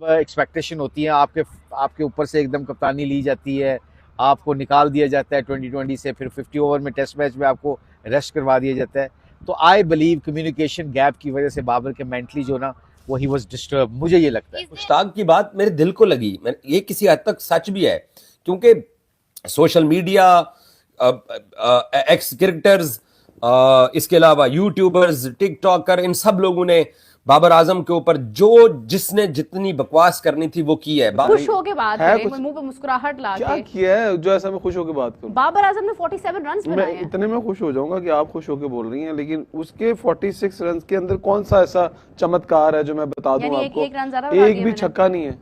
Expectation होती है आपके आपके ऊपर से एकदम कप्तानी ली जाती है, आपको निकाल दिया जाता है 2020 से, फिर 50 ओवर में टेस्ट मैच में आपको रेस्ट करवा दिया जाता है। तो आई बिलीव कम्युनिकेशन गैप की वजह से बाबर के मेंटली जो ना वो ही वाज डिस्टर्ब, मुझे ये लगता है। मुश्ताक की बात मेरे दिल को लगी, ये किसी हद तक सच भी है, क्योंकि सोशल मीडिया, एक्स क्रिकेटर्स, इसके अलावा यूट्यूबर्स, टिकटॉकर, इन सब लोगों ने बाबर आजम के ऊपर जिसने जितनी बकवास करनी थी वो की है। खुश होके बात करें, मुंह पे मुस्कुराहट ला क्या किया है जो ऐसा मैं खुश होके बात करूं? बाबर आजम ने 47 रन बनाए हैं। इतने में खुश हो जाऊंगा कि आप खुश होके बोल रही हैं, लेकिन उसके 46 रन के अंदर कौन सा ऐसा चमत्कार है जो मैं बता दूं आपको? एक भी छक्का नहीं है।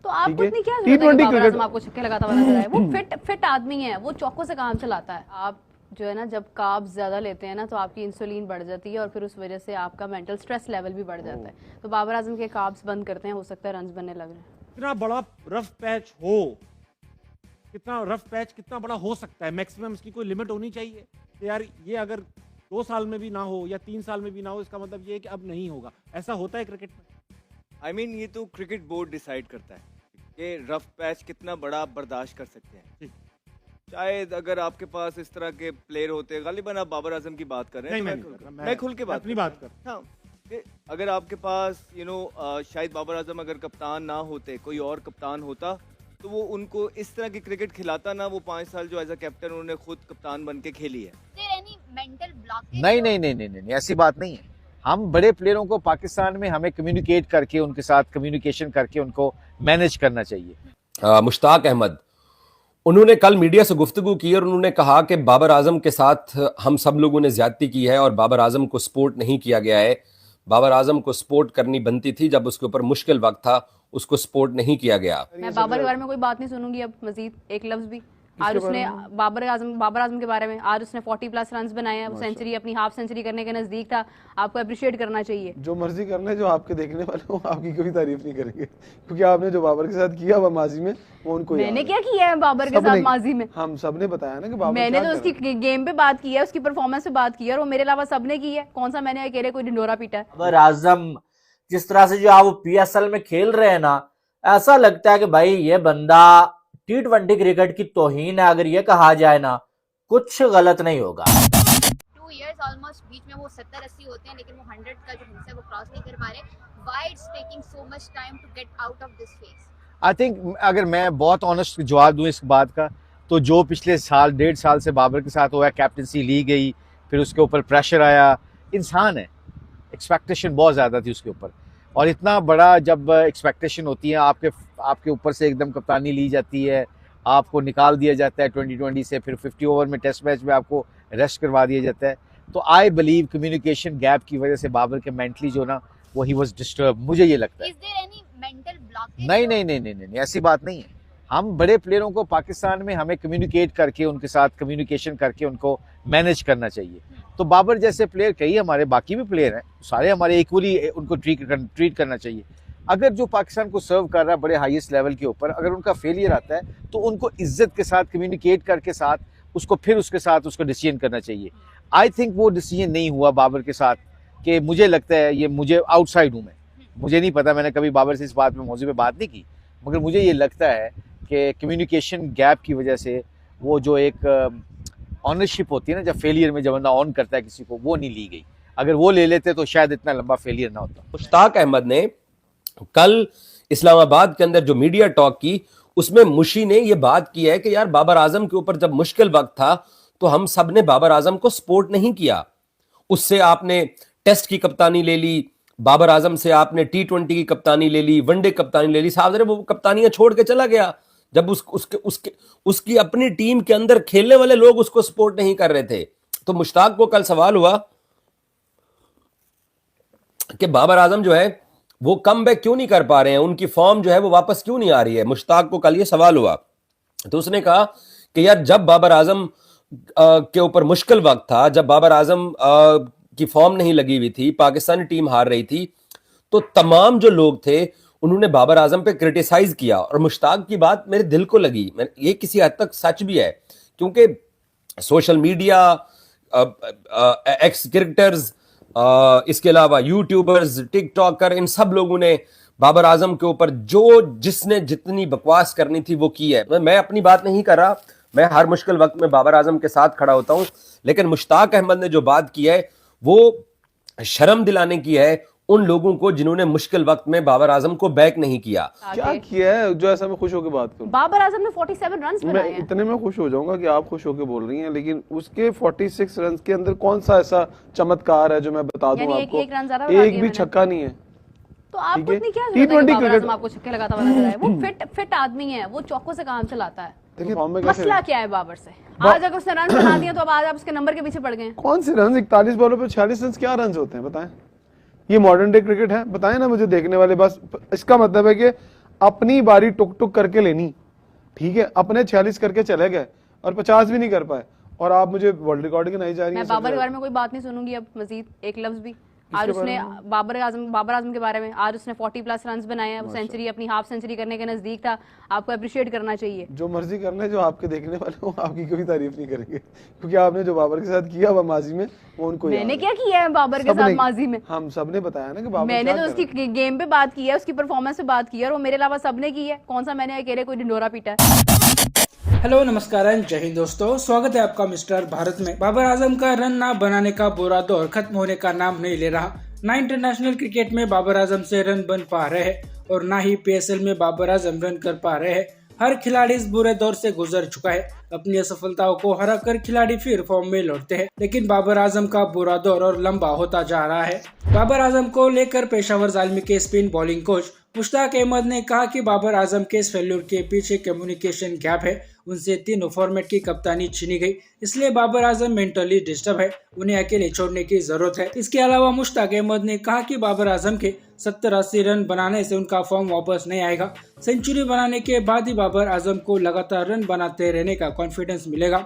तो आपको इतनी क्या जरूरत है कि बाबर आजम आपको छक्के लगाता हुआ नजर आए? वो फिट आदमी है, वो चौकों से काम चलाता है। आप जो है ना, जब कार्ब्स ज्यादा लेते हैं ना तो आपकी इंसुलिन बढ़ जाती है और फिर उस वजह से आपका मेंटल स्ट्रेस लेवल भी बढ़ जाता है। तो बाबर आजम के कार्ब्स बंद करते हैं, हो सकता है रन्स बनने लग रहे हैं। कितना बड़ा रफ पैच हो, कितना बड़ा हो सकता है, मैक्सिमम इसकी कोई लिमिट होनी चाहिए कि यार ये अगर 2 साल में भी ना हो या 3 साल में भी ना हो, इसका मतलब ये है कि अब नहीं होगा। ऐसा होता है क्रिकेट में। I mean, ये तो क्रिकेट बोर्ड डिसाइड करता है कि रफ पैच कितना बड़ा आप बर्दाश्त कर सकते हैं। शायद अगर आपके पास इस तरह के प्लेयर होते, गालिबन आप बाबर आजम की बात कर रहे हैं, मैं खुल के बात कर। हाँ, अगर आपके पास शायद बाबर आजम अगर कप्तान ना होते, कोई और कप्तान होता, तो वो उनको इस तरह की क्रिकेट खिलाता ना। वो 5 साल जो एज अ कैप्टन उन्होंने खुद कप्तान बन के खेली है। नहीं, ऐसी बात नहीं है। हम बड़े प्लेयरों को पाकिस्तान में हमें कम्युनिकेट करके, उनके साथ कम्युनिकेशन करके उनको मैनेज करना चाहिए। मुश्ताक अहमद, उन्होंने कल मीडिया से गुफ्तगू की और उन्होंने कहा कि बाबर आजम के साथ हम सब लोगों ने ज्यादती की है और बाबर आजम को सपोर्ट नहीं किया गया है। बाबर आजम को सपोर्ट करनी बनती थी, जब उसके ऊपर मुश्किल वक्त था उसको सपोर्ट नहीं किया गया। मैं बाबर के बारे में कोई बात नहीं सुनूंगी अब मजीद एक लफ्ज भी। आज उसने बाबर आजम के बारे में, आज उसने 40+ रन बनाए हैं, सेंचुरी, अपनी हाफ सेंचुरी करने के नजदीक था। आपको अप्रिशिएट करना चाहिए। जो मर्जी करना है, जो आपके देखने वाले हो आपकी कोई तारीफ नहीं करेंगे, क्योंकि आपने जो बाबर के साथ किया हुआ माजी में वो उनको मैंने क्या किया है बाबर के साथ माजी में? हम सबने बताया ना कि बाबर, मैंने तो उसकी गेम पे बात की है, उसकी परफॉर्मेंस पे बात की है, और वो मेरे अलावा सबने की है। कौन सा मैंने अकेले कोई ढिंडोरा पीटा है? बाबर आजम जिस तरह से जो आप PSL में खेल रहे हैं ना, ऐसा लगता है कि भाई ये बंदा T20 क्रिकेट की तौहीन है। अगर ये कहा जाए ना, कुछ गलत नहीं होगा। 2 इयर्स ऑलमोस्ट बीच में वो 70-80 होते हैं, लेकिन वो 100 का जो हिस्सा वो क्रॉस नहीं कर पा रहे। Why it's taking so much time to get out of this phase? I think अगर मैं बहुत ऑनेस्ट जवाब दूं इस बात का, तो जो पिछले साल 1.5 साल से बाबर के साथ हुआ, कैप्टनसी ली गई, फिर उसके ऊपर प्रेशर आया। इंसान है, एक्सपेक्टेशन बहुत ज़्यादा थी उसके ऊपर, और इतना बड़ा जब एक्सपेक्टेशन होती है आपके ऊपर से एकदम कप्तानी ली जाती है, आपको निकाल दिया जाता है 2020 से, फिर 50 ओवर में टेस्ट मैच में आपको रेस्ट करवा दिया जाता है। तो आई बिलीव कम्युनिकेशन गैप की वजह से बाबर के मेंटली जो ना वो ही वाज डिस्टर्ब, मुझे ये लगता है। नहीं, ऐसी बात नहीं है। हम बड़े प्लेयरों को पाकिस्तान में हमें कम्युनिकेट करके, उनके साथ कम्युनिकेशन करके उनको मैनेज करना चाहिए। तो बाबर जैसे प्लेयर, कई हमारे बाकी भी प्लेयर हैं, सारे हमारे इक्वली उनको ट्रीट करना चाहिए। अगर जो पाकिस्तान को सर्व कर रहा है बड़े हाईएस्ट लेवल के ऊपर, अगर उनका फेलियर आता है तो उनको इज्जत के साथ कम्युनिकेट करके साथ उसको डिसीजन करना चाहिए। आई थिंक वो डिसीजन नहीं हुआ बाबर के साथ, कि मुझे लगता है, ये मुझे आउटसाइड हूँ मैं, मुझे नहीं पता, मैंने कभी बाबर से इस बात में मौजू पे बात नहीं की, मगर मुझे ये लगता है कि कम्युनिकेशन गैप की वजह से वो जो एक ऑनरशिप होती है ना, जब फेलियर में जब बंदा ऑन करता है किसी को, वो नहीं ली गई। अगर वो ले लेते तो शायद इतना लंबा फेलियर ना होता। मुश्ताक अहमद ने कल इस्लामाबाद के अंदर जो मीडिया टॉक की, उसमें मुशी ने यह बात की है कि यार बाबर आजम के ऊपर जब मुश्किल वक्त था तो हम सब ने बाबर आजम को सपोर्ट नहीं किया। उससे आपने टेस्ट की कप्तानी ले ली, बाबर आजम से आपने T20 की कप्तानी ले ली, वनडे कप्तानी ले ली, साहब वो कप्तानियां छोड़ के चला गया जब उसकी अपनी टीम के अंदर खेलने वाले लोग उसको सपोर्ट नहीं कर रहे थे। तो मुश्ताक को कल सवाल हुआ कि बाबर आजम जो है वो कम बैक क्यों नहीं कर पा रहे हैं, उनकी फॉर्म जो है वो वापस क्यों नहीं आ रही है। मुश्ताक को कल ये सवाल हुआ तो उसने कहा कि यार जब बाबर आजम के ऊपर मुश्किल वक्त था, जब बाबर आजम की फॉर्म नहीं लगी हुई थी, पाकिस्तानी टीम हार रही थी, तो तमाम जो लोग थे उन्होंने बाबर आजम पे क्रिटिसाइज किया। और मुश्ताक की बात मेरे दिल को लगी, ये किसी हद तक सच भी है, क्योंकि सोशल मीडिया, एक्स क्रिकेटर्स, इसके अलावा यूट्यूबर्स, टिकटॉकर, इन सब लोगों ने बाबर आजम के ऊपर जिसने जितनी बकवास करनी थी वो की है। मैं अपनी बात नहीं कर रहा, मैं हर मुश्किल वक्त में बाबर आजम के साथ खड़ा होता हूं, लेकिन मुश्ताक अहमद ने जो बात की है वो शर्म दिलाने की है उन लोगों को जिन्होंने मुश्किल वक्त में बाबर आजम को बैक नहीं किया। क्या किया है जो ऐसा मैं खुश होकर बात करूं? बाबर आजम ने 47 रन बनाए हैं। इतने में खुश हो जाऊंगा कि आप खुश होकर बोल रही हैं, लेकिन उसके 46 रन के अंदर कौन सा ऐसा चमत्कार है जो मैं बता दूं आपको? एक भी छक्का नहीं है। तो आपको इतनी क्या जरूरत है कि बाबर आजम आपको छक्के लगाता हुआ नजर आए? वो फिट आदमी है, वो चौकों से काम चलाता है। मसला क्या है बाबर से? आज अगर उसने रन बना दिए तो अब आज आप उसके नंबर के पीछे पड़ गए। कौन से रन? 41 बॉलों पे 46 रन, क्या रन होते हैं बताएं? ये मॉडर्न डे क्रिकेट है? बताएं ना मुझे देखने वाले। बस इसका मतलब है कि अपनी बारी टुक टुक करके लेनी, ठीक है? अपने 46 करके चले गए और 50 भी नहीं कर पाए, और आप मुझे वर्ल्ड रिकॉर्ड गिनाई जा रही है। मैं बाबर के बारे में कोई बात नहीं सुनूंगी अब मजीद एक लफ्ज भी। आज उसने बाबर आजम के बारे में आज उसने 40+ रन बनाए हैं, सेंचुरी अपनी हाफ सेंचुरी करने के नजदीक था। आपको अप्रिशिएट करना चाहिए। जो मर्जी करना है, जो आपके देखने वाले हो आपकी कोई तारीफ नहीं करेंगे, क्योंकि आपने जो बाबर के साथ किया हुआ माजी में वो उनको मैंने क्या किया है बाबर के साथ माजी में? हम सबने बताया ना कि बाबर मैंने तो उसकी गेम पे बात की है, उसकी परफॉर्मेंस पे बात की है, और वो मेरे अलावा सबने की है। कौन सा मैंने अकेले कोई ढिंडोरा पीटा है? हेलो नमस्कार एंड जय हिंद दोस्तों, स्वागत है आपका मिस्टर भारत में। बाबर आजम का रन ना बनाने का बुरा दौर खत्म होने का नाम नहीं ले रहा। ना इंटरनेशनल क्रिकेट में बाबर आजम से रन बन पा रहे हैं और ना ही PSL में बाबर आजम रन कर पा रहे हैं। हर खिलाड़ी इस बुरे दौर से गुजर चुका है। अपनी असफलताओं को हराकर खिलाड़ी फिर फॉर्म में लौटते हैं, लेकिन बाबर आजम का बुरा दौर और लंबा होता जा रहा है। बाबर आजम को लेकर पेशावर ज़ाल्मी के spin bowling coach Mushtaq Ahmed ने कहा कि बाबर आजम के इस फेल्यूर के पीछे कम्युनिकेशन गैप है। उनसे 3 फॉर्मेट की कप्तानी छीनी गई, इसलिए बाबर आजम मेंटली डिस्टर्ब है। उन्हें अकेले छोड़ने की जरूरत है। इसके अलावा मुश्ताक अहमद ने कहा कि बाबर आजम के 70-80 रन बनाने से उनका फॉर्म वापस नहीं आएगा। सेंचुरी बनाने के बाद ही बाबर आजम को लगातार रन बनाते रहने का कॉन्फिडेंस मिलेगा।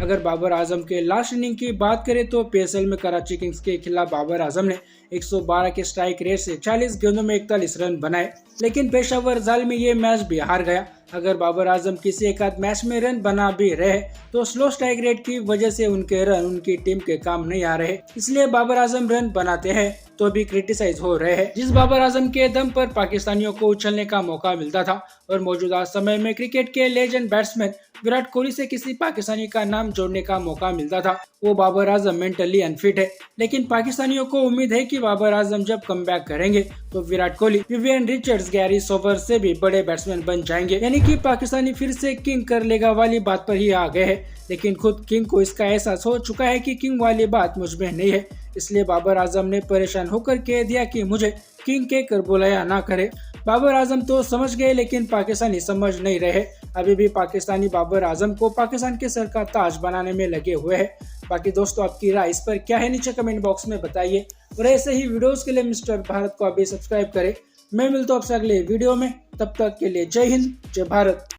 अगर बाबर आजम के लास्ट इनिंग की बात करें तो PSL में कराची किंग्स के खिलाफ बाबर आजम ने 112 के स्ट्राइक रेट से 40 गेंदों में 41 रन बनाए, लेकिन पेशावर ज़ाल्मी ये मैच भी हार गया। अगर बाबर आजम किसी एक आध मैच में रन बना भी रहे तो स्लो स्ट्राइक रेट की वजह से उनके रन उनकी टीम के काम नहीं आ रहे, इसलिए बाबर आजम रन बनाते हैं तो भी क्रिटिसाइज हो रहे हैं। जिस बाबर आजम के दम पर पाकिस्तानियों को उछलने का मौका मिलता था और मौजूदा समय में क्रिकेट के लेजेंड बैट्समैन विराट कोहली से किसी पाकिस्तानी का नाम जोड़ने का मौका मिलता था, वो बाबर आजम मेंटली अनफिट है। लेकिन पाकिस्तानियों को उम्मीद है कि बाबर आजम जब कमबैक करेंगे तो Virat Kohli, Vivian Richards, Gary sober से भी बड़े बैट्समैन बन जाएंगे, यानी कि पाकिस्तानी फिर से किंग कर लेगा वाली बात पर ही आ गए हैं। लेकिन खुद किंग को इसका एहसास हो चुका है कि किंग वाली बात मुझ में नहीं है, इसलिए बाबर आजम ने परेशान होकर कह दिया कि मुझे किंग के कर बुलाया ना करे। बाबर आजम तो समझ गए, लेकिन पाकिस्तानी समझ नहीं रहे। अभी भी पाकिस्तानी बाबर आजम को पाकिस्तान के सर का ताज बनाने में लगे हुए हैं। बाकी दोस्तों, आपकी राय इस पर क्या है नीचे कमेंट बॉक्स में बताइए, और ऐसे ही वीडियोस के लिए मिस्टर भारत को अभी सब्सक्राइब करें। मैं मिलता हूं आपसे अगले वीडियो में, तब तक के लिए जय हिंद, जय भारत।